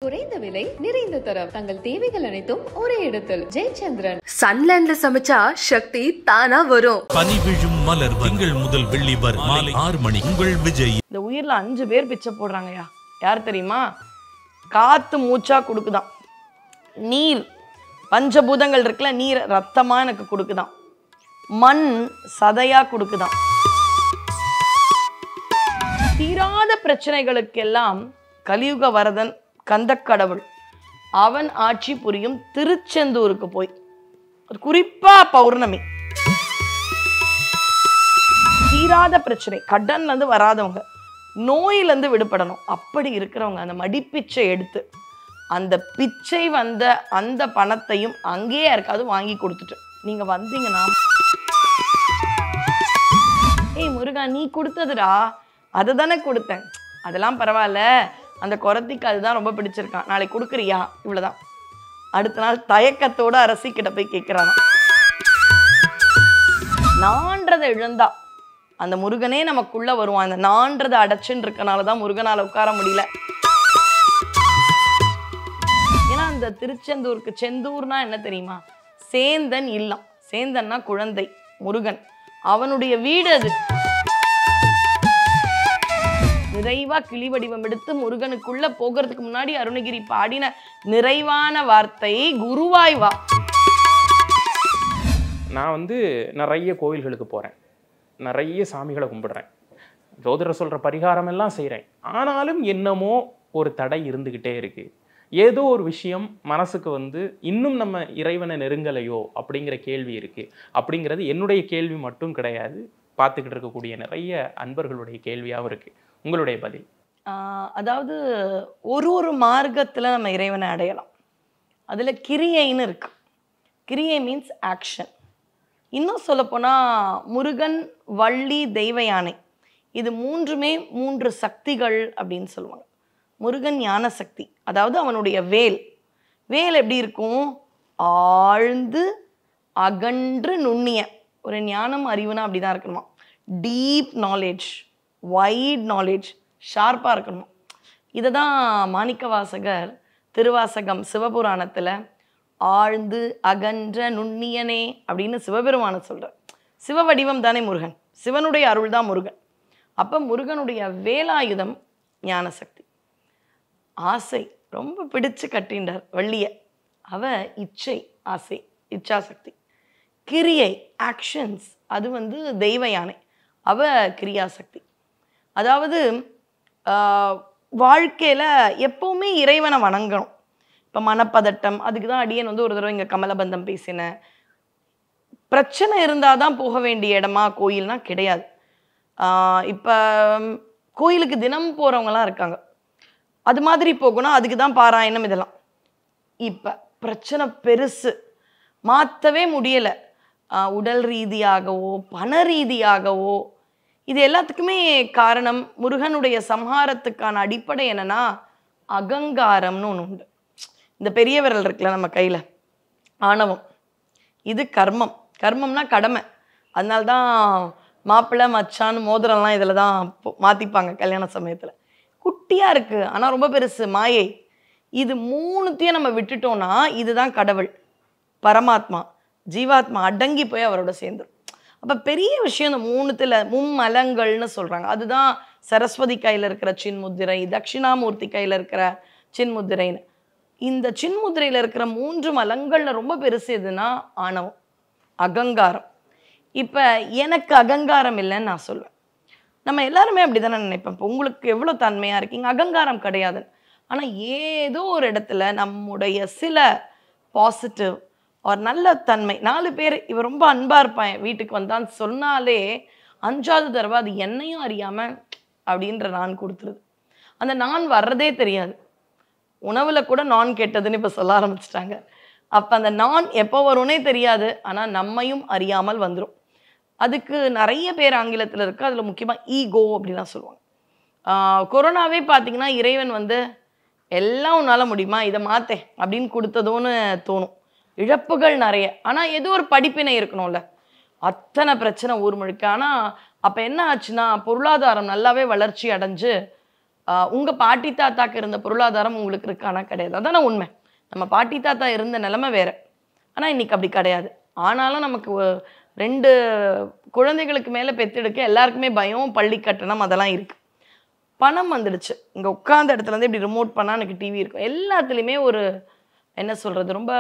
குறைந்த விலை நிறைந்த தரம் தங்கள் தேவைகள் அனைத்தும் ஒரே இடத்தில் ஜெயச்சந்திரன். சன்லேண்ட்ல சமைச்சா சக்தி தானா வரும். பனி விழும் மலர் திங்கள் முதல் வெள்ளி வரை மாலை 6 மணி. உங்கள் விஜய். இந்த உயிர்ல 5 பேர் பிச்சை போடுறாங்கயா. யார் தெரியுமா? காத்து மூச்சா கொடுக்குதான், நீர் பஞ்சபூதங்கள் இருக்குல்ல, நீர் ரத்தமா எனக்கு கொடுக்குதான், மண் சதையா கொடுக்குதான். தீராத பிரச்சனைகளுக்கெல்லாம் கலியுக வரதன் கந்தக்கடவுள் அவன் ஆட்சி புரியும் திருச்செந்தூருக்கு போய், குறிப்பா பௌர்ணமி, தீராத பிரச்சனை, கடன்ல இருந்து வராதவங்க, நோயில இருந்து விடுபடணும், அப்படி இருக்கிறவங்க அந்த மடிப்பிச்சை எடுத்து அந்த பிச்சை வந்த அந்த பணத்தையும் அங்கேயே யாருக்காவது வாங்கி கொடுத்துட்டு நீங்க வந்தீங்கன்னா, ஏய் முருகா நீ கொடுத்ததுடா, அதை தானே கொடுத்தேன், அதெல்லாம் பரவாயில்ல, அந்த குரத்திக்கு அதுதான் ரொம்ப பிடிச்சிருக்கான், நாளைக்கு கொடுக்குறியா, இவ்வளவுதான். அடுத்த நாள் தயக்கத்தோட அரசி கிட்ட போய் கேட்கிறானா. நான்றதை இழந்தா அந்த முருகனே நமக்குள்ள வருவான். அந்த நான்றதை அடைச்சுன்னு இருக்கனாலதான் முருகனால உட்கார முடியல. ஏன்னா அந்த திருச்செந்தூருக்கு, செந்தூர்னா என்ன தெரியுமா? சேந்தன் இல்லம். சேந்தன்னா குழந்தை, முருகன் அவனுடைய வீடு அது. நிறைவா கிளி வடிவம் எடுத்து முருகனுக்குள்ள போகிறதுக்கு முன்னாடி அருணகிரி பாடின நிறைவான வார்த்தை குருவாய் வா. நான் நிறைய கோவில்களுக்கு போறேன், நிறைய சாமிகளை கும்பிடுறேன், ஜோதிடர் சொல்ற பரிகாரம் எல்லாம் செய்கிறேன். ஆனாலும் என்னமோ ஒரு தடை இருந்துகிட்டே இருக்கு. ஏதோ ஒரு விஷயம் மனசுக்கு இன்னும் நம்ம இறைவனை நெருங்கலையோ அப்படிங்கிற கேள்வி இருக்கு. அப்படிங்கிறது என்னுடைய கேள்வி மட்டும் கிடையாது, பார்த்துக்கிட்டு இருக்கக்கூடிய நிறைய அன்பர்களுடைய கேள்வியாகவும் இருக்கு. உங்களுடைய பதில்? அதாவது ஒரு மார்க்கத்துல நம்ம இறைவனை அடையலாம். அதுல கிரியைன்னு இருக்கு. கிரியை மீன்ஸ் ஆக்ஷன். இன்னும் சொல்லப்போனா முருகன், வள்ளி, தெய்வ யானை, இது மூன்றுமே 3 சக்திகள் அப்படின்னு சொல்லுவாங்க. முருகன் ஞான சக்தி, அதாவது அவனுடைய வேல். வேல் எப்படி இருக்கும்? ஆழ்ந்து அகன்று நுண்ணிய ஒரு ஞானம், அறிவுனா அப்படிதான் இருக்கணுமா. டீப் நாலேஜ், வைட் நாலேஜ், ஷார்ப்பாக இருக்கணும். இதை தான் மாணிக்கவாசகர் திருவாசகம் சிவபுராணத்தில் ஆழ்ந்து அகன்ற நுண்ணியனே அப்படின்னு சிவபெருமான சொல்கிறார். சிவ வடிவம் தானே முருகன், சிவனுடைய அருள் தான் முருகன். அப்போ முருகனுடைய வேலாயுதம் ஞான சக்தி. ஆசை ரொம்ப பிடிச்சு கட்டின்றார் வள்ளிய, அவ இச்சை, ஆசை, இச்சாசக்தி. கிரியை ஆக்ஷன்ஸ், அது தெய்வ யானை, அவ கிரியாசக்தி. அதாவது வாழ்க்கையில் எப்பவுமே இறைவனை வணங்கணும். இப்போ மனப்பதட்டம், அதுக்கு தான் அடியன் ஒரு தடவை இங்கே கமலபந்தம் பேசினேன். பிரச்சனை இருந்தால் தான் போக வேண்டிய இடமா கோயில்னா கிடையாது. இப்போ கோயிலுக்கு தினம் போகிறவங்களாம் இருக்காங்க, அது மாதிரி போகணும், அதுக்கு தான் பாராயணம் இதெல்லாம். இப்போ பிரச்சனை பெருசு, மாற்றவே முடியலை, உடல் ரீதியாகவோ பண ரீதியாகவோ, இது எல்லாத்துக்குமே காரணம் முருகனுடைய சம்ஹாரத்துக்கான அடிப்படை என்னன்னா அகங்காரம்னு ஒன்று உண்டு. இந்த பெரிய விரல் இருக்குல்ல நம்ம கையில், ஆணவம், இது கர்மம். கர்மம்னா கடமை. அதனால்தான் மாப்பிள்ளை மச்சான் மோதிரம்லாம் இதில் தான் மாற்றிப்பாங்க கல்யாண சமயத்தில். குட்டியாக இருக்குது ஆனால் ரொம்ப பெருசு, மாயை. இது 3த்தையும் நம்ம விட்டுட்டோம்னா இதுதான் கடவுள், பரமாத்மா, ஜீவாத்மா அடங்கி போய் அவரோட சேர்ந்துடும். அப்போ பெரிய விஷயம் இந்த 3த்துல மும்மலங்கள்னு சொல்கிறாங்க. அதுதான் சரஸ்வதி கையில் இருக்கிற சின்முத்திரை, தட்சிணாமூர்த்தி கையில் இருக்கிற சின்முத்திரைன்னு. இந்த சின்முத்திரையில் இருக்கிற 3 மலங்களில் ரொம்ப பெருசு எதுனா ஆணவம், அகங்காரம். இப்போ எனக்கு அகங்காரம் இல்லைன்னு நான் சொல்லுவேன். நம்ம எல்லாருமே அப்படி தானே நினைப்பேன். இப்போ உங்களுக்கு எவ்வளோ தன்மையாக இருக்கீங்க, அகங்காரம் கிடையாது. ஆனால் ஏதோ ஒரு இடத்துல நம்முடைய சில பாசிட்டிவ் ஒரு நல்ல தன்மை, 4 பேர் இவன் ரொம்ப அன்பாக இருப்பான் வீட்டுக்கு வந்தான்னு சொன்னாலே 5வது தடவை அது என்னையும் அறியாமல் அப்படின்ற நான் கொடுத்துருது. அந்த நான் வர்றதே தெரியாது. உணவில் கூட நான் கெட்டதுன்னு இப்போ சொல்ல ஆரம்பிச்சிட்டாங்க. அப்போ அந்த நான் எப்போ வரும்னே தெரியாது, ஆனால் நம்மையும் அறியாமல் வந்துடும். அதுக்கு நிறைய பேர் ஆங்கிலத்தில் இருக்குது. அதில் முக்கியமாக ஈகோ அப்படின்லாம் சொல்லுவாங்க. கொரோனாவே பார்த்தீங்கன்னா இறைவன் எல்லாம் உன்னால் முடியுமா, இதை மாற்றேன் அப்படின்னு கொடுத்ததோன்னு தோணும். இழப்புகள் நிறைய, ஆனால் ஏதோ ஒரு படிப்பினை இருக்கணும்ல. அத்தனை பிரச்சனை ஊர் முழுக்க. ஆனால் அப்போ என்ன ஆச்சுன்னா பொருளாதாரம் நல்லாவே வளர்ச்சி அடைஞ்சு உங்க பாட்டி தாத்தாக்கு இருந்த பொருளாதாரம் உங்களுக்கு இருக்கானா? கிடையாது. அதான உண்மை. நம்ம பாட்டி தாத்தா இருந்த நிலைமை வேற. ஆனா இன்னைக்கு அப்படி கிடையாது. ஆனாலும் நமக்கு 2 குழந்தைகளுக்கு மேல பெத்தெடுக்க எல்லாருக்குமே பயம், பள்ளி கட்டணம் அதெல்லாம் இருக்கு. பணம் வந்துடுச்சு. இங்க உட்கார்ந்த இடத்துல இருந்து இப்படி ரிமோட் பண்ணா எனக்கு டிவி இருக்கும். எல்லாத்துலயுமே ஒரு என்ன சொல்றது, ரொம்ப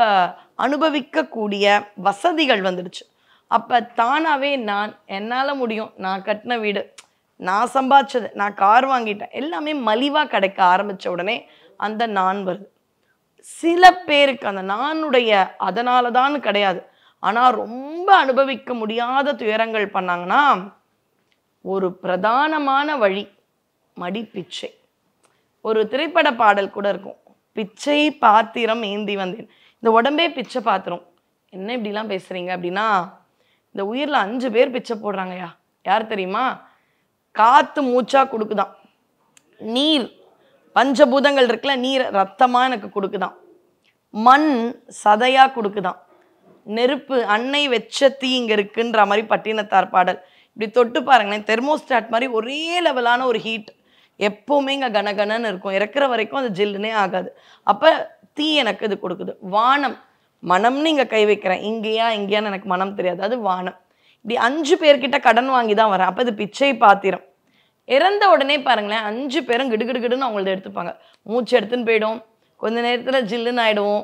அனுபவிக்கக்கூடிய வசதிகள் வந்துடுச்சு. அப்ப தானாவே என்னால முடியும், நான் கட்டின வீடு, நான் சம்பாதிச்சது, நான் கார் வாங்கிட்டேன், எல்லாமே மலிவா கிடைக்க ஆரம்பிச்ச உடனே அந்த நான் வருது. சில பேருக்கு அந்த நானுடைய அதனால தான் கிடையாது, ஆனா ரொம்ப அனுபவிக்க முடியாத துயரங்கள் பண்ணாங்கன்னா ஒரு பிரதானமான வழி மடிப்பிச்சை. ஒரு திரைப்பட பாடல் கூட இருக்கும், பிச்சை பாத்திரம் ஏந்தி வந்தேன். இந்த உடம்பே பிச்சை பாத்திரம். என்ன இப்படிலாம் பேசுறீங்க அப்படின்னா, இந்த உயிரில் 5 பேர் பிச்சை போடுறாங்கய்யா. யார் தெரியுமா? காற்று மூச்சா கொடுக்குதான், நீர் பஞ்சபூதங்கள் இருக்குல்ல, நீர் ரத்தமா எனக்கு கொடுக்குதான், மண் சதையா கொடுக்குதான், நெருப்பு அன்னை வெச்ச தீ இங்க இருக்குன்ற மாதிரி பட்டினத்தார் பாடல். இப்படி தொட்டு பாருங்களேன், தெர்மோஸ்டாட் மாதிரி ஒரே லெவலான ஒரு ஹீட் எப்பவுமே இங்க கனகனன்னு இருக்கும். இறக்குற வரைக்கும் அது ஜில்லுனே ஆகாது. அப்ப தீ எனக்கு இது கொடுக்குது. வானம், மனம்னு இங்க கை வைக்கிறேன், இங்கேயான்னு எனக்கு மனம் தெரியாது, அது வானம். இப்படி 5 பேர்கிட்ட கடன் வாங்கி தான் வரேன். அப்ப இது பிச்சை பாத்திரம். இறந்த உடனே பாருங்களேன், 5 பேரும் கிடுகிடுன்னு அவங்களத எடுத்துப்பாங்க. மூச்சு எடுத்துன்னு போயிடும், கொஞ்ச நேரத்துல ஜில்லுன்னு ஆயிடுவோம்,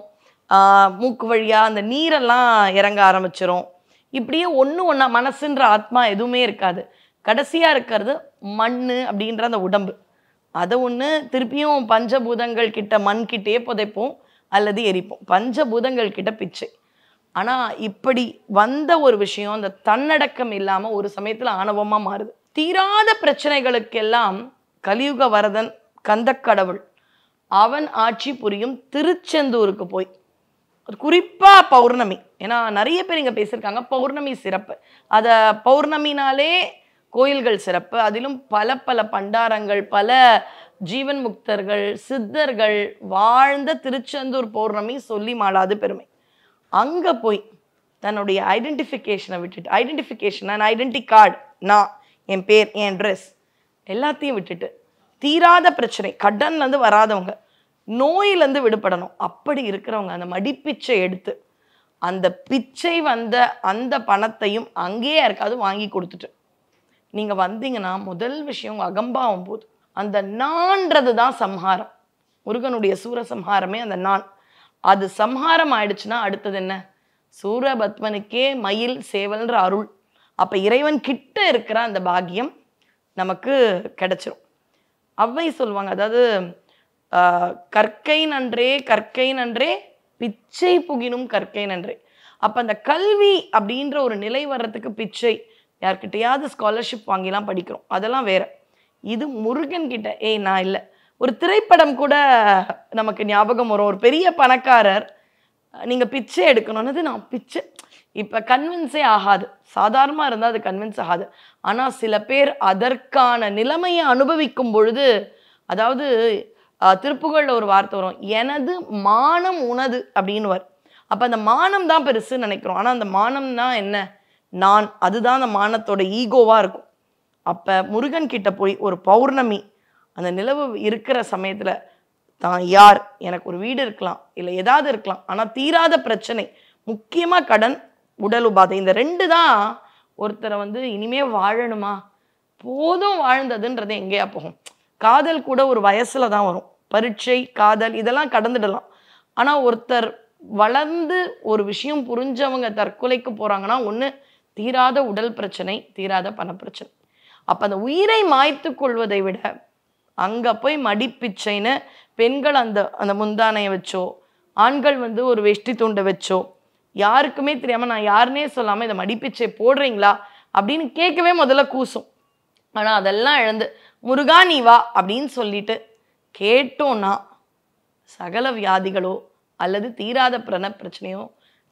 மூக்கு வழியா அந்த நீரெல்லாம் இறங்க ஆரம்பிச்சிரும். இப்படியே ஒண்ணா மனசுன்ற ஆத்மா எதுவுமே இருக்காது. கடைசியா இருக்கிறது மண்ணு அப்படின்ற அந்த உடம்பு. அதை ஒண்ணு திருப்பியும் பஞ்சபூதங்கள் கிட்ட மண் கிட்டே புதைப்போம் அல்லது எரிப்போம். பஞ்சபூதங்கள் கிட்ட பிச்சை. ஆனா இப்படி வந்த ஒரு விஷயம் அந்த தன்னடக்கம் இல்லாம ஒரு சமயத்துல ஆணவமா மாறுது. தீராத பிரச்சனைகளுக்கெல்லாம் கலியுக வரதன் கந்தக்கடவுள் அவன் ஆட்சி புரியும் திருச்செந்தூருக்கு போய், குறிப்பா பௌர்ணமி, ஏன்னா நிறைய பேர் இங்க பேசியிருக்காங்க பௌர்ணமி சிறப்பு. அத பௌர்ணமினாலே கோயில்கள் சிறப்பு. அதிலும் பல பல பண்டாரங்கள், பல ஜீவன் முக்தர்கள், சித்தர்கள் வாழ்ந்த திருச்செந்தூர் பௌர்ணமி சொல்லி மாளாது பெருமை. அங்க போய் தன்னுடைய ஐடென்டிஃபிகேஷனை விட்டுட்டு, ஐடென்டிஃபிகேஷன் ஐடென்டி கார்டு, நான், என் பேர், என் ட்ரெஸ் எல்லாத்தையும் விட்டுட்டு, தீராத பிரச்சனை, கடன்லேருந்து வராதவங்க, நோயிலேருந்து விடுபடணும் அப்படி இருக்கிறவங்க அந்த மடிப்பிச்சை எடுத்து அந்த பிச்சை வந்த அந்த பணத்தையும் அங்கேயே யாருக்காவது வாங்கி கொடுத்துட்டு நீங்க வந்தீங்கன்னா முதல் விஷயம் உங்க அகம்பாவம் போது. அந்த நான்றது தான் சம்ஹாரம். முருகனுடைய சூரசம்ஹாரமே அந்த நான். அது சம்ஹாரம் ஆயிடுச்சுன்னா அடுத்தது என்ன? சூரபத்மனுக்கே மயில் சேவல்ன்ற அருள். அப்ப இறைவன் கிட்ட இருக்கிற அந்த பாக்கியம் நமக்கு கிடைச்சிரும். அவ்வை சொல்லுவாங்க, அதாவது கற்கை நன்றே கற்கை நன்றே பிச்சை புகினும் கற்கை நன்றே. அப்ப அந்த கல்வி அப்படின்ற ஒரு நிலை வர்றதுக்கு பிச்சை, யார்கிட்டையாவது ஸ்காலர்ஷிப் வாங்கிலாம் படிக்கிறோம், அதெல்லாம் வேற. இது முருகன் கிட்ட நான் இல்லை. ஒரு திரைப்படம் கூட நமக்கு ஞாபகம் வரும், ஒரு பெரிய பணக்காரர் நீங்க பிச்சை எடுக்கணும்னது, நான் பிச்சை இப்ப கன்வின்ஸே ஆகாது, சாதாரணமா இருந்தா அது கன்வின்ஸ் ஆகாது. ஆனா சில பேர் அதற்கான நிலைமையை அனுபவிக்கும் பொழுது, அதாவது திருப்புகழ்ல ஒரு வார்த்தை வரும், எனது மானம் உனது அப்படின்னு வரும். அப்ப அந்த மானம் தான் பெருசுன்னு நினைக்கிறோம். ஆனா அந்த மானம்னா என்ன? நான், அதுதான் அந்த மானத்தோட ஈகோவா இருக்கும். அப்ப முருகன் கிட்ட போய் ஒரு பௌர்ணமி அந்த நிலவு இருக்கிற சமயத்துல தான் யார், எனக்கு ஒரு வீடு இருக்கலாம், இல்லை ஏதாவது இருக்கலாம், ஆனா தீராத பிரச்சனை, முக்கியமா கடன், உடல் உபாதை, இந்த 2 தான் ஒருத்தரை இனிமே வாழணுமா, போதும் வாழ்ந்ததுன்றது எங்கேயா போகும். காதல் கூட ஒரு வயசுல தான் வரும், பரீட்சை, காதல் இதெல்லாம் கடந்துடலாம். ஆனா ஒருத்தர் வளர்ந்து ஒரு விஷயம் புரிஞ்சவங்க தற்கொலைக்கு போறாங்கன்னா, ஒண்ணு தீராத உடல் பிரச்சனை, தீராத பணப்பிரச்சனை. அப்ப அந்த உயிரை மாய்த்து கொள்வதை விட அங்க போய் மடிப்பிச்சைன்னு பெண்கள் அந்த அந்த முந்தானையை வச்சோ, ஆண்கள் ஒரு வெஷ்டி துண்டை வச்சோ, யாருக்குமே தெரியாம, நான் யாருன்னே சொல்லாம இந்த மடிப்பிச்சை போடுறீங்களா அப்படின்னு கேட்கவே முதல்ல கூசும். ஆனா அதெல்லாம் இழந்து முருகா நீ வா அப்படின்னு சொல்லிட்டு கேட்டோம்னா சகல வியாதிகளோ அல்லது தீராத பிரச்சனையோ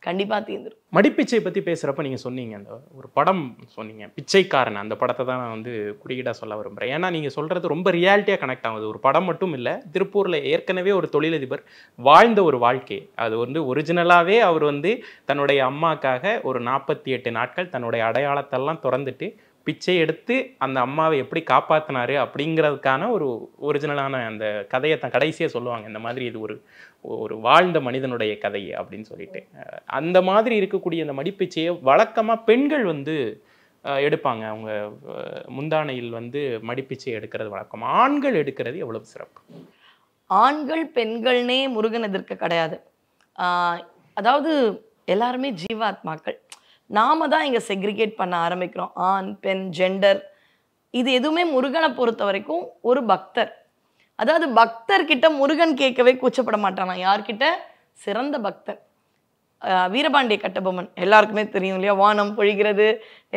கண்டிப்பா தீர்ந்துடும். மடிப்பிச்சை பத்தி பேசுறப்ப நீங்க சொன்னீங்க, அந்த ஒரு படம் சொன்னீங்க, பிச்சைக்காரன். அந்த படத்தை தான் நான் குறியீடா சொல்ல விரும்புறேன். ஏன்னா நீங்க சொல்றது ரொம்ப ரியாலிட்டியா கனெக்ட் ஆகுது. ஒரு படம் மட்டும் இல்லை, திருப்பூர்ல ஏற்கனவே ஒரு தொழிலதிபர் வாழ்ந்த ஒரு வாழ்க்கை. அது ஒரிஜினலாவே அவர் தன்னுடைய அம்மாக்காக ஒரு 48 நாட்கள் தன்னுடைய அடையாளத்தெல்லாம் திறந்துட்டு பிச்சை எடுத்து அந்த அம்மாவை எப்படி காப்பாற்றினாரு அப்படிங்கிறதுக்கான ஒரு ஒரிஜினலான அந்த கதையை தான் கடைசியாக சொல்லுவாங்க. இந்த மாதிரி இது ஒரு ஒரு வாழ்ந்த மனிதனுடைய கதை அப்படின்னு சொல்லிட்டு. அந்த மாதிரி இருக்கக்கூடிய அந்த மடிப்பிச்சையை வழக்கமாக பெண்கள் வந்து எடுப்பாங்க. அவங்க முந்தானையில் வந்து மடிப்பிச்சை எடுக்கிறது வழக்கம். ஆண்கள் எடுக்கிறது எவ்வளவு சிறப்பு? ஆண்கள் பெண்கள்னே முருகன் எதிர்க்க கிடையாது. அதாவது எல்லாருமே ஜீவாத்மாக்கள். நாம தான் இங்கே செக்ரிகேட் பண்ண ஆரம்பிக்கிறோம். ஆண் பெண் ஜெண்டர் இது எதுவுமே முருகனை பொறுத்த வரைக்கும் ஒரு பக்தர். அதாவது பக்தர்கிட்ட முருகன் கேட்கவே கூச்சப்பட மாட்டானா. யார்கிட்ட? சிறந்த பக்தர். வீரபாண்டிய கட்டபொம்மன் எல்லாருக்குமே தெரியும் இல்லையா? வானம் பொழிகிறது,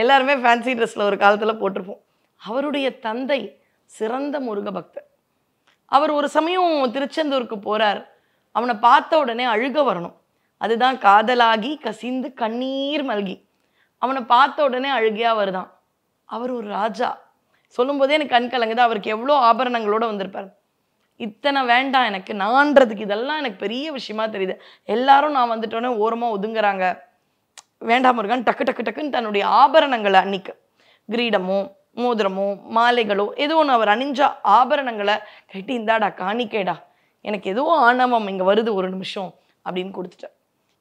எல்லாருமே ஃபேன்சி ட்ரெஸ்ஸில் ஒரு காலத்தில் போட்டிருப்போம். அவருடைய தந்தை சிறந்த முருக பக்தர். அவர் ஒரு சமயம் திருச்செந்தூருக்கு போகிறார். அவனை பார்த்த உடனே அழுக வரணும். அதுதான் காதலாகி கசிந்து கண்ணீர் மல்கி. அவனை பார்த்த உடனே அழுகையாக வருதான். அவர் ஒரு ராஜா. சொல்லும்போதே எனக்கு கண் கலங்குது. அவருக்கு எவ்வளோ ஆபரணங்களோடு வந்திருப்பார். இத்தனை வேண்டாம் எனக்கு, நான்றதுக்கு இதெல்லாம் எனக்கு பெரிய விஷயமா தெரியுது. எல்லாரும் நான் வந்துட்டோன்னே ஓரமாக ஒதுங்குறாங்க. வேண்டாம் முருகன் டக்கு டக்கு டக்குன்னு தன்னுடைய ஆபரணங்களை அன்னைக்கு கிரீடமோ மோதிரமோ மாலைகளோ ஏதோ ஒன்று அவர் அணிஞ்ச ஆபரணங்களை கட்டி இந்தாடா காணிக்கேடா, எனக்கு ஏதோ ஆணவம் இங்கே வருது ஒரு நிமிஷம் அப்படின்னு கொடுத்துட்டார்.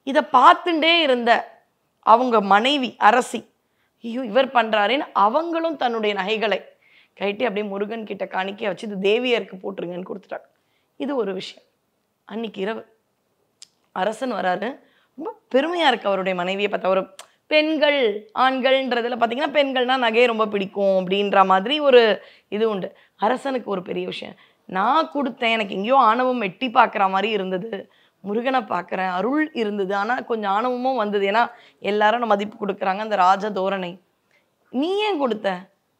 இதை பார்த்துட்டே இருந்த அவங்க மனைவி அரசி, ஐயோ இவர் பண்ணுறாருன்னு அவங்களும் தன்னுடைய நகைகளை கட்டி அப்படியே முருகன் கிட்ட காணிக்க வச்சு இது தேவியருக்கு போட்டுருங்கன்னு கொடுத்துட்டாங்க. இது ஒரு விஷயம். அன்னைக்கு இரவு அரசன் வராரு. ரொம்ப பெருமையாக இருக்கு அவருடைய மனைவியை பார்த்தா. ஒரு பெண்கள் ஆண்கள்ன்றதுல பார்த்தீங்கன்னா பெண்கள்னா நகையை ரொம்ப பிடிக்கும் அப்படின்ற மாதிரி ஒரு இது உண்டு. அரசனுக்கு ஒரு பெரிய விஷயம், நான் கொடுத்தேன், எனக்கு எங்கேயோ ஆணவம் எட்டி பார்க்குற மாதிரி இருந்தது, முருகனை பார்க்குறேன், அருள் இருந்தது, ஆனால் கொஞ்சம் ஆணவமும் வந்தது. ஏன்னா எல்லாரும் மதிப்பு கொடுக்குறாங்க, அந்த ராஜ தோரணை. நீ ஏன் கொடுத்த?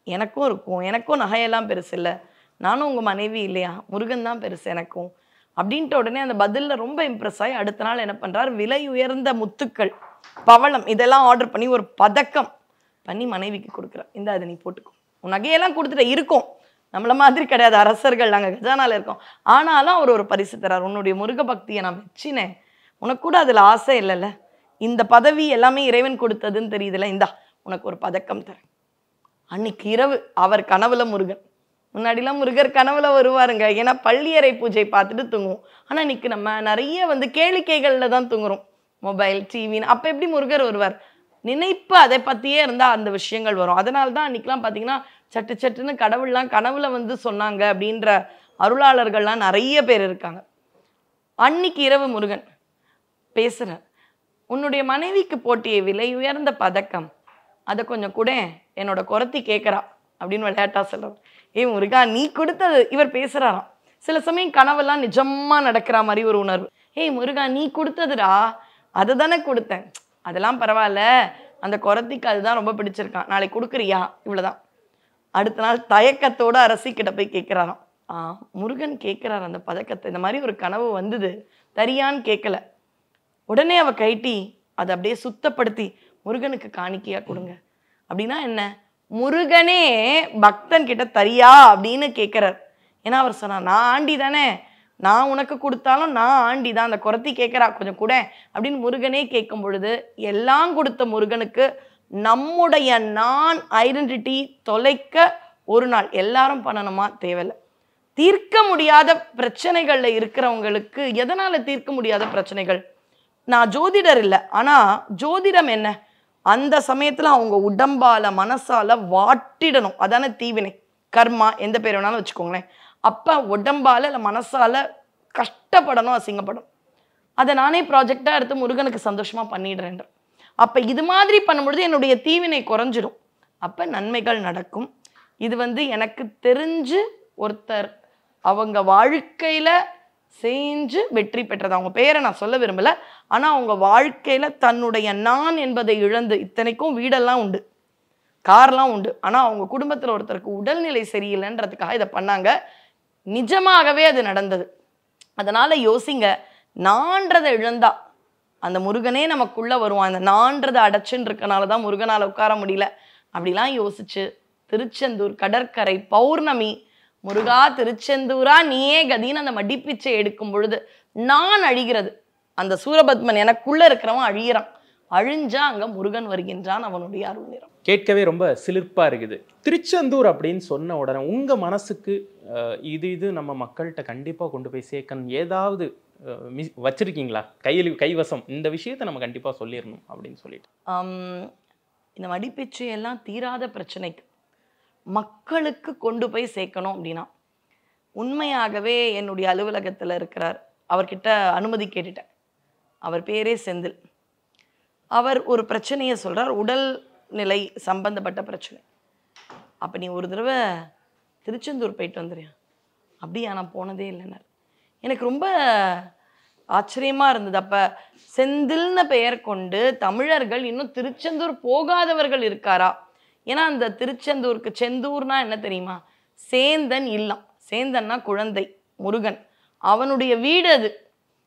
எனக்கும் இருக்கும், எனக்கும் நகையெல்லாம் பெருசு இல்லை, நானும் உங்கள் மனைவி இல்லையா, முருகன் தான் பெருசு எனக்கும் அப்படின்ட்டு உடனே அந்த பதிலில் ரொம்ப இம்ப்ரெஸ் ஆகி அடுத்த நாள் என்ன பண்ணுறாரு, விலை உயர்ந்த முத்துக்கள் பவளம் இதெல்லாம் ஆர்டர் பண்ணி ஒரு பதக்கம் பண்ணி மனைவிக்கு கொடுக்குறார். இந்த அதை நீ போட்டுக்கோ, உன் நகையெல்லாம் கொடுத்துட்ட. இருக்கும் நம்மள மாதிரி கிடையாது, அரசர்கள் நாங்கள் கஜானால இருக்கோம். ஆனாலும் அவர் ஒரு பரிசு தரார். உன்னுடைய முருக பக்தியை நான் வச்சினேன், உனக்கு கூட அதில் ஆசை இல்லைல்ல, இந்த பதவி எல்லாமே இறைவன் கொடுத்ததுன்னு தெரியுதுல்ல, இந்தா உனக்கு ஒரு பதக்கம் தரேன். அன்னைக்கு இரவு அவர் கனவுல முருகன். முன்னாடிலாம் முருகர் கனவுல வருவாருங்க, ஏன்னா பள்ளியறை பூஜை பார்த்துட்டு தூங்குவோம். ஆனால் இன்னைக்கு நம்ம நிறைய கேளிக்கைகளில் தான் தூங்குறோம், மொபைல் டிவின்னு. அப்போ எப்படி முருகர் வருவார்? நினைப்பு அதை பற்றியே இருந்தால் அந்த விஷயங்கள் வரும். அதனால தான் அன்றைக்கெலாம் பார்த்தீங்கன்னா சட்டு சட்டுன்னு கடவுள்லாம் கனவுல சொன்னாங்க அப்படின்ற அருளாளர்கள்லாம் நிறைய பேர் இருக்காங்க. அன்னைக்கு இரவு முருகன் பேசுகிறார், உன்னுடைய மனைவிக்கு போட்டிய விலை உயர்ந்த பதக்கம் அதை கொஞ்சம் கூட என்னோட குறத்தி கேட்குறா அப்படின்னு விளையாட்டா சொல்கிறார். முருகா நீ கொடுத்தது, இவர் பேசுகிறாராம். சில சமயம் கனவெல்லாம் நிஜமாக நடக்கிற மாதிரி ஒரு உணர்வு. முருகா நீ கொடுத்ததுடா, அதை தானே கொடுத்தேன், அதெல்லாம் பரவாயில்ல, அந்த குறத்திக்கு அதுதான் ரொம்ப பிடிச்சிருக்கான், நாளைக்கு கொடுக்குறியா, இவ்வளோதான். அடுத்த நாள் தயக்கத்தோடு அரசிக்கிட்ட போய் கேட்குறாராம். முருகன் கேட்குறாரு அந்த பதக்கத்தை, இந்த மாதிரி ஒரு கனவு வந்தது, தரியான்னு கேட்கல. உடனே அவ கைட்டி அதை அப்படியே சுத்தப்படுத்தி முருகனுக்கு காணிக்கையா கொடுங்க. அப்படின்னா என்ன? முருகனே பக்தன் கிட்ட தரியா அப்படின்னு கேட்குறார். ஏன்னா அவர் சொன்னார், நான் ஆண்டி தானே, நான் உனக்கு கொடுத்தாலும் நான் ஆண்டி தான், அந்த குறத்தி கேட்குறா கொஞ்சம் கூட அப்படின்னு முருகனே கேட்கும் பொழுது, எல்லாம் கொடுத்த முருகனுக்கு நம்முடைய நான் ஐடென்டிட்டி தொலைக்க ஒரு நாள் எல்லாரும் பண்ணணுமா தேவையில்லை. தீர்க்க முடியாத பிரச்சனைகள்ல இருக்கிறவங்களுக்கு எதனால தீர்க்க முடியாத பிரச்சனைகள்? நான் ஜோதிடர் இல்லை, ஆனா ஜோதிடம் என்ன, அந்த சமயத்துல அவங்க உடம்பால மனசால வாட்டிடணும். அதான தீவினை கர்மா, எந்த பேர் வேணாலும் வச்சுக்கோங்களேன். அப்ப உடம்பால இல்லை மனசால கஷ்டப்படணும், அசிங்கப்படும். அதை நானே ப்ராஜெக்டா எடுத்து முருகனுக்கு சந்தோஷமா பண்ணிடுறேன். அப்ப இது மாதிரி பண்ணும்பொழுது என்னுடைய தீவினை குறைஞ்சிடும், அப்ப நன்மைகள் நடக்கும். இது எனக்கு தெரிஞ்சு ஒருத்தர் அவங்க வாழ்க்கையில செஞ்சு வெற்றி பெற்றது. அவங்க பேரை நான் சொல்ல விரும்பல, ஆனா அவங்க வாழ்க்கையில தன்னுடைய நான் என்பதை இழந்து, இத்தனைக்கும் வீடெல்லாம் உண்டு, கார்லாம் உண்டு, ஆனா அவங்க குடும்பத்துல ஒருத்தருக்கு உடல்நிலை சரியில்லைன்றதுக்காக இதை பண்ணாங்க. நிஜமாகவே அது நடந்தது. அதனால யோசிங்க, நான்றதை இழந்தா அந்த முருகனே நமக்குள்ள வருவான். அந்த நான்றதை அடைச்சுன்னு இருக்கனால தான் முருகனால உட்கார முடியல அப்படிலாம் யோசிச்சு திருச்செந்தூர் கடற்கரை பௌர்ணமி, முருகா திருச்செந்தூரா நீயே கதின்னு அந்த மடிப்பிச்சை எடுக்கும் பொழுது நான் அழிகிறது. அந்த சூரபத்மன் எனக்குள்ள இருக்கிறவன் அழியிறான். அழிஞ்சா அங்க முருகன் வருகின்றான், அவனுடைய அருள் நிறம். கேட்கவே ரொம்ப சிலிர்ப்பா இருக்குது. திருச்செந்தூர் அப்படின்னு சொன்ன உடனே உங்க மனசுக்கு இது நம்ம மக்கள்கிட்ட கண்டிப்பா கொண்டு போய் சேர்க்கணும் ஏதாவது வச்சிருக்கீங்களா? கைவசம் இந்த விஷயத்தை நம்ம கண்டிப்பா சொல்லிடணும் அப்படின்னு சொல்லிட்டு. இந்த மடிப்பிச்சை எல்லாம் தீராத பிரச்சனைக்கு மக்களுக்கு கொண்டு போய் சேர்க்கணும் அப்படின்னா, உண்மையாகவே என்னுடைய அலுவலகத்தில் இருக்கிறார், அவர்கிட்ட அனுமதி கேட்டுட்டேன். அவர் பேரே செந்தில். அவர் ஒரு பிரச்சனையை சொல்கிறார், உடல் நிலை சம்பந்தப்பட்ட பிரச்சனை. அப்போ நீ ஒரு தடவை திருச்செந்தூர் போயிட்டு வந்துடுறியா? அப்படியா? நான் போனதே இல்லைன்னார். எனக்கு ரொம்ப ஆச்சரியமாக இருந்தது. அப்போ செந்தில்னு பெயர் கொண்டு தமிழர்கள் இன்னும் திருச்செந்தூர் போகாதவர்கள் இருக்காரா? ஏன்னா அந்த திருச்செந்தூருக்கு, செந்தூர்னா என்ன தெரியுமா? சேந்தன் இல்லம். சேந்தன்னா குழந்தை, முருகன் அவனுடைய வீடு அது.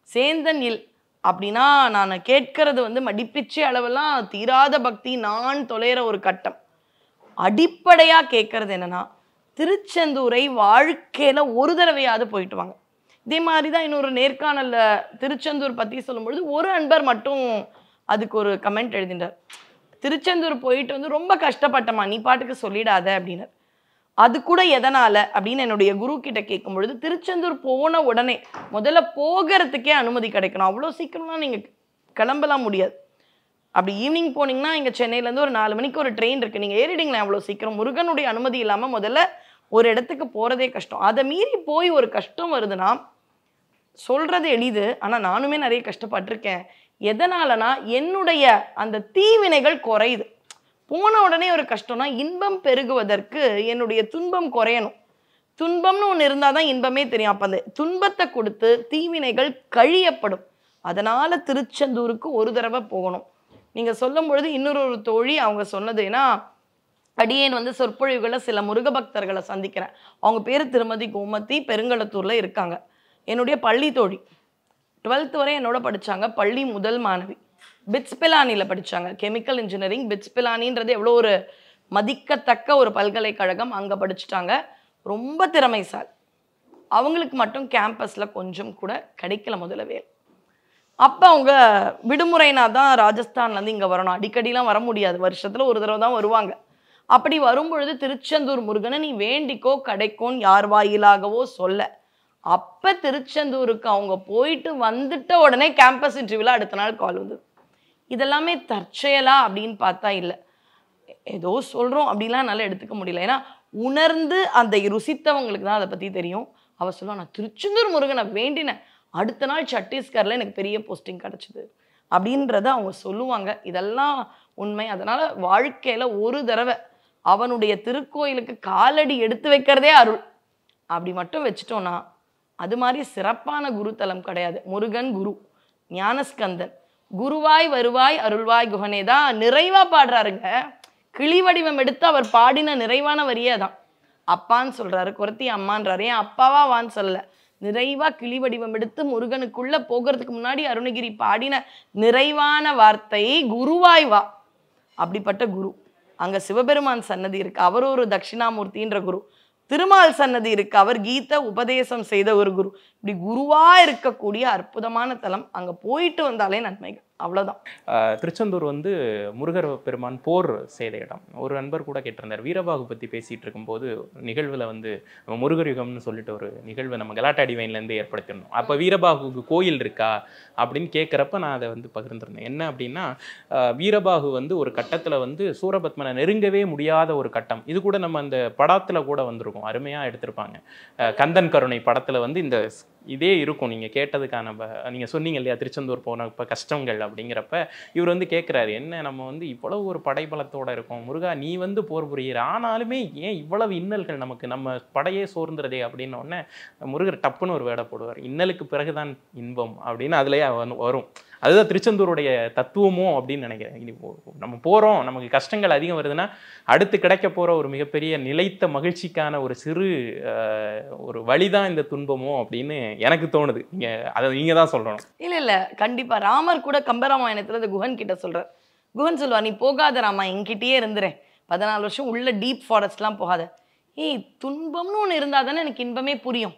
சேந்தன் இல் அப்படின்னா நான் கேட்கறது வந்து மடிப்பிச்சை அளவெல்லாம் தீராத பக்தி, நான் தொலைகிற ஒரு கட்டம். அடிப்படையாக கேட்கறது என்னன்னா, திருச்செந்தூரை வாழ்க்கையில் ஒரு தடவையாவது போயிட்டு வாங்க. இதே மாதிரி தான் இன்னொரு நேர்காணலில் திருச்செந்தூர் பற்றி சொல்லும்பொழுது ஒரு அன்பர் மட்டும் அதுக்கு ஒரு கமெண்ட் எழுதினார். திருச்செந்தூர் போயிட்டு வந்து ரொம்ப கஷ்டப்பட்டமா, நீ பாட்டுக்கு சொல்லிடாத அப்படின்னார். அது கூட எதனால் அப்படின்னு என்னுடைய குரு கிட்ட கேட்கும் பொழுது, திருச்செந்தூர் போன உடனே முதல்ல போகிறதுக்கே அனுமதி கிடைக்கணும். அவ்வளோ சீக்கிரம்லாம் நீங்கள் கிளம்பலாம் முடியாது. அப்படி ஈவினிங் போனீங்கன்னா இங்கே சென்னையிலேருந்து ஒரு 4 மணிக்கு ஒரு ட்ரெயின் இருக்குது, நீங்கள் ஏறிடுங்களேன் அவ்வளோ சீக்கிரம். முருகனுடைய அனுமதி இல்லாமல் முதல்ல ஒரு இடத்துக்கு போகிறதே கஷ்டம். அதை மீறி போய் ஒரு கஷ்டம் வருதுன்னா சொல்கிறது எளிது, ஆனால் நானுமே நிறைய கஷ்டப்பட்டிருக்கேன். எதனாலனா என்னுடைய அந்த தீவினைகள் குறையுது. போன உடனே ஒரு கஷ்டம்னா, இன்பம் பெருகுவதற்கு என்னுடைய துன்பம் குறையணும். துன்பம்னு ஒன்று இருந்தால் தான் இன்பமே தெரியும். அப்போ அந்த துன்பத்தை கொடுத்து தீவினைகள் கழியப்படும். அதனால் திருச்செந்தூருக்கு ஒரு தடவை போகணும். நீங்கள் சொல்லும் பொழுது இன்னொரு தோழி அவங்க சொன்னது, ஏன்னா அடியேன் வந்து சொற்பொழிவுகளை சில முருக பக்தர்களை சந்திக்கிறேன். அவங்க பேர் திருமதி கோமதி, பெருங்களத்தூரில் இருக்காங்க. என்னுடைய பள்ளி தோழி, 12th வரை என்னோட படித்தாங்க. பள்ளி முதல் மாணவி. பிட்ஸ் பிலானியில் படித்தாங்க, கெமிக்கல் இன்ஜினியரிங். பிட்ஸ் பிலானின்றது எவ்வளோ ஒரு மதிக்கத்தக்க ஒரு பல்கலைக்கழகம், அங்கே படிச்சுட்டாங்க. ரொம்ப திறமைசால். அவங்களுக்கு மட்டும் கேம்பஸில் கொஞ்சம் கூட கிடைக்கல முதல்ல வேலை. அப்போ அவங்க விடுமுறைனா தான் ராஜஸ்தான்லேருந்து இங்கே வரணும். அடிக்கடிலாம் வர முடியாது, வருஷத்தில் ஒரு தடவை தான் வருவாங்க. அப்படி வரும்பொழுது திருச்செந்தூர் முருகனை நீ வேண்டிக்கோ கிடைக்கும்னு யார் வாயிலாகவோ சொல்ல, அப்போ திருச்செந்தூருக்கு அவங்க போயிட்டு வந்துட்ட உடனே கேம்பஸ் இன்டர்வியூவில் அடுத்த நாள் கால் வந்தது. இதெல்லாமே தற்செயலா அப்படின்னு பார்த்தா இல்லை, ஏதோ சொல்கிறோம் அப்படிலாம் என்னால் எடுத்துக்க முடியல. ஏன்னா உணர்ந்து அந்த ருசித்தவங்களுக்கு தான் அதை பற்றி தெரியும். அவள் சொல்லுவாள், நான் திருச்செந்தூர் முருகனை வேண்டினேன், அடுத்த நாள் சத்தீஸ்கரில் எனக்கு பெரிய போஸ்டிங் கிடச்சிது அப்படின்றத அவங்க சொல்லுவாங்க. இதெல்லாம் உண்மை. அதனால் வாழ்க்கையில் ஒரு தடவை அவனுடைய திருக்கோயிலுக்கு காலடி எடுத்து வைக்கிறதே அருள். அப்படி மட்டும் வச்சுட்டோன்னா அது மாதிரி சிறப்பான குருத்தலம் கிடையாது. முருகன் குரு, ஞானஸ்கந்தன் குருவாய் வருவாய் அருள்வாய் குகனே தான் நிறைவா பாடுறாருங்க. கிளி வடிவம் எடுத்து அவர் பாடின நிறைவான வரியே தான். அப்பான்னு சொல்றாரு, குரத்தி அம்மான்றாரு. ஏன் அப்பாவா வான்னு சொல்லல, நிறைவா கிளி வடிவம் எடுத்து முருகனுக்குள்ள போகிறதுக்கு முன்னாடி அருணகிரி பாடின நிறைவான வார்த்தை குருவாய் வா. அப்படிப்பட்ட குரு. அங்க சிவபெருமான் சன்னதி இருக்கு, அவர் ஒரு தட்சிணாமூர்த்தின்ற குரு. திருமால் சன்னதி இருக்கு, அவர் கீத உபதேசம் செய்த ஒரு குரு. இப்படி குருவா இருக்கக்கூடிய அற்புதமான தலம். அங்க போயிட்டு வந்தாலே நன்மைகள், அவ்வளவுதான். திருச்செந்தூர் வந்து முருகர் பெருமான் போர் செய்த இடம். ஒரு நண்பர் கூட கேட்டிருந்தார், வீரபாகு பற்றி பேசிகிட்டு இருக்கும்போது நிகழ்வில் வந்து முருகர் யுகம்னு சொல்லிட்டு ஒரு நிகழ்வை நம்ம கலாட்டா டிவைன்லேருந்து ஏற்படுத்திடணும். அப்போ வீரபாகுக்கு கோயில் இருக்கா அப்படின்னு கேட்குறப்ப நான் அதை வந்து பகிர்ந்திருந்தேன். என்ன அப்படின்னா, வீரபாகு வந்து ஒரு கட்டத்தில் வந்து சூரபத்மனை நெருங்கவே முடியாத ஒரு கட்டம். இது கூட நம்ம அந்த படத்தில் கூட வந்திருக்கும், அருமையாக எடுத்திருப்பாங்க. கந்தன் கருணை படத்தில் வந்து இந்த இதே இருக்கும். நீங்கள் கேட்டதுக்கான நீங்கள் சொன்னீங்க இல்லையா, திருச்செந்தூர் போனப்போ கஷ்டங்கள் அப்படிங்கிறப்ப இவர் வந்து கேட்குறாரு, என்ன நம்ம வந்து இவ்வளவு ஒரு படைபலத்தோடு இருக்கோம், முருகா நீ வந்து போர் புரியிற, ஆனாலுமே ஏன் இவ்வளவு இன்னல்கள் நமக்கு, நம்ம படையே சோர்ந்துறதே அப்படின்ன உடனே முருகர் டப்புன்னு ஒரு வேடை போடுவார், இன்னலுக்கு பிறகுதான் இன்பம் அப்படின்னு. அதுலேயே வரும். அதுதான் திருச்செந்தூருடைய தத்துவமோ அப்படின்னு நினைக்கிறேன். இனி நம்ம போகிறோம், நமக்கு கஷ்டங்கள் அதிகம் வருதுன்னா அடுத்து கிடைக்க போகிற ஒரு மிகப்பெரிய நிலைத்த மகிழ்ச்சிக்கான ஒரு சிறு ஒரு வழிதான் இந்த துன்பமோ அப்படின்னு எனக்கு தோணுது. நீங்கள் தான் சொல்லணும். இல்லை கண்டிப்பாக. ராமர் கூட கம்பராமாயணத்தில் இந்த குஹன் கிட்ட சொல்கிறார். குஹன் சொல்லுவா, நீ போகாத ராமா, என்கிட்டயே இருந்துறேன், 14 வருஷம் உள்ள டீப் ஃபாரஸ்ட்லாம் போகாத. ஏய், துன்பம்னு ஒன்று இருந்தால் தானே எனக்கு இன்பமே புரியும்.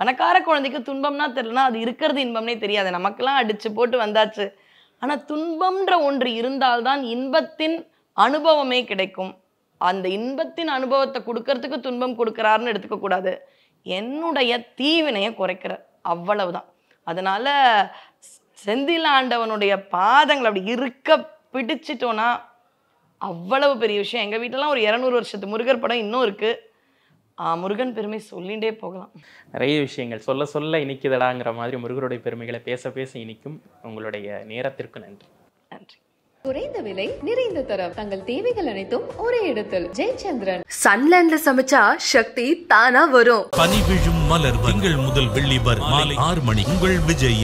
பணக்கார குழந்தைக்கு துன்பம்னா தெரியலனா அது இருக்கிறது இன்பம்னே தெரியாது. நமக்கெல்லாம் அடிச்சு போட்டு வந்தாச்சு, ஆனா துன்பம்ன்ற ஒன்று இருந்தால்தான் இன்பத்தின் அனுபவமே கிடைக்கும். அந்த இன்பத்தின் அனுபவத்தை கொடுக்கறதுக்கு துன்பம் கொடுக்கிறாருன்னு எடுத்துக்க கூடாது. என்னுடைய தீவினையை குறைக்கிறார், அவ்வளவுதான். அதனால செந்தில் ஆண்டவனுடைய பாதங்கள் அப்படி இருக்க பிடிச்சிட்டோன்னா அவ்வளவு பெரிய விஷயம். எங்க வீட்டிலலாம் ஒரு 200 வருஷத்து முருகர் படம் இன்னும் இருக்கு. முருகன் பெருமை சொல்லிகிட்டே போகலாம். நிறைய விஷயங்கள் சொல்ல சொல்ல இனிக்குதடாங்கிற மாதிரி முருகருடைய பெருமைகளை பேச பேச இனிக்கும். உங்களுடைய நேரத்திற்கு நன்றி. நன்றி. குறைந்த விலை நிறைந்த தரம், தங்கள் தேவைகள் அனைத்தும் ஒரே இடத்தில். ஜெயச்சந்திரன். சன்லேண்ட்ல சமைச்சா சக்தி தானா வரும். பனி விழும் மலர் திங்கள் முதல் வெள்ளி வரை மாலை 6 மணி. உங்கள் விஜய்.